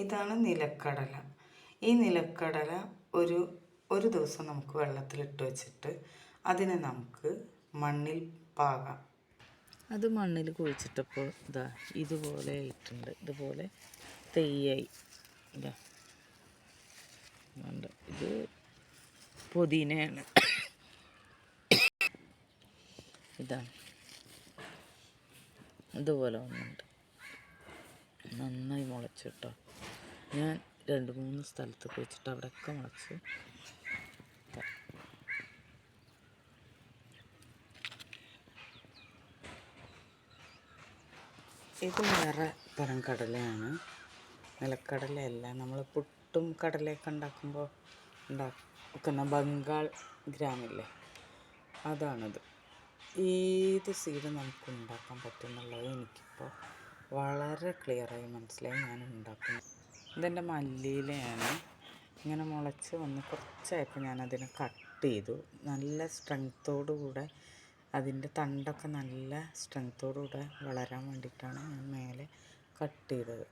ഇതാണ് നിലക്കടല. ഈ നിലക്കടല ഒരു ദിവസം നമുക്ക് വെള്ളത്തിലിട്ട് വെച്ചിട്ട് അതിനെ നമുക്ക് മണ്ണിൽ പാകാം. അത് മണ്ണിൽ കുഴിച്ചിട്ടപ്പോൾ ഇതാ ഇതുപോലെ ആയിട്ടുണ്ട്. ഇതുപോലെ തെയ്യായി. ഇതാ ഇത് പുതിനയാണ്. ഇതാണ് ഇതുപോലെ വന്നിട്ടുണ്ട്. നന്നായി മുളച്ചു കേട്ടോ. ഞാൻ 2-3 സ്ഥലത്ത് കുഴിച്ചിട്ട് അവിടെയൊക്കെ മുളച്ച്. ഇത് വേറെ തരം കടലയാണ്, നിലക്കടലയല്ല. നമ്മൾ പുട്ടും കടലയൊക്കെ ഉണ്ടാക്കുമ്പോൾ ഉണ്ടാക്കുന്ന ബംഗാൾ ഗ്രാമില്ലേ, അതാണിത്. ഏത് സീഡ് നമുക്ക് ഉണ്ടാക്കാൻ പറ്റുമെന്നുള്ളത് എനിക്കിപ്പോൾ വളരെ ക്ലിയറായി മനസ്സിലായി. ഞാൻ ഉണ്ടാക്കുന്നു. ഇതെൻ്റെ മല്ലിയിലയാണ്. ഇങ്ങനെ മുളച്ച് വന്ന് കുറച്ചായപ്പോൾ ഞാനതിനെ കട്ട് ചെയ്തു. നല്ല സ്ട്രെങ്ത്തോടുകൂടെ അതിൻ്റെ തണ്ടൊക്കെ നല്ല സ്ട്രെങ്ത്തോടുകൂടെ വളരാൻ വേണ്ടിയിട്ടാണ് ഞാൻ മേലെ കട്ട് ചെയ്തത്.